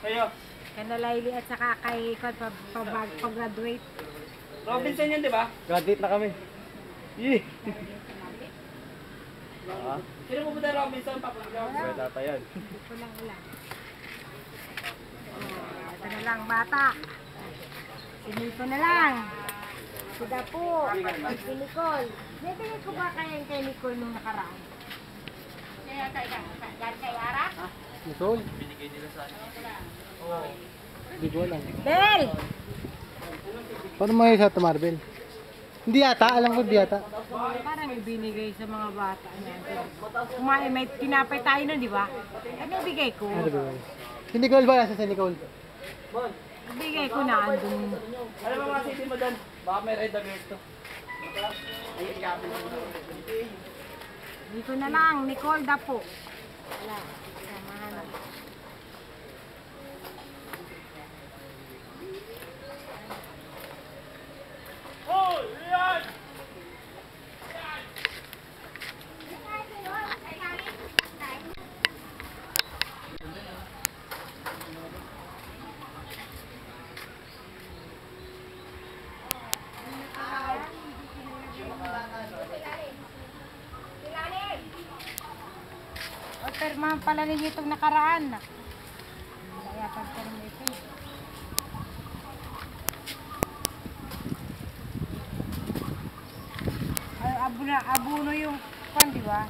Kayo. Kana Laili at saka kay pag-graduate. Robinson yun, di ba? Graduate na kami. Yee! Sino po ba Robinson? Papaglaw. Wala pa yan. Hindi ko lang alam. Ito na lang, bata. Sinil ko na lang. Si Dapo. Si Nicole. Nabigay ko ba kay Nicole nung nakaraan? Kaya kay Ara? Nicole? Binigay nila sa akin. Hindi ko alam. Bel! Paano mo yung sa Marvel? Hindi yata, alam ko hindi yata. Parang ibinigay sa mga bata niya. Kumain, may tinapay tayo nun, di ba? Ano ibigay ko? Ano ba yun? Si Nicole ba? Nasa si Nicole? Ibigay ko na andun. Alam mo mga city mo doon? Baka may red alert to. Dito na lang, Nicole Dapo. Wala, samahan na. O, permahan pala ninyo itong nakaraan. Kaya pag-perma ito. Abuno yung pan, di ba?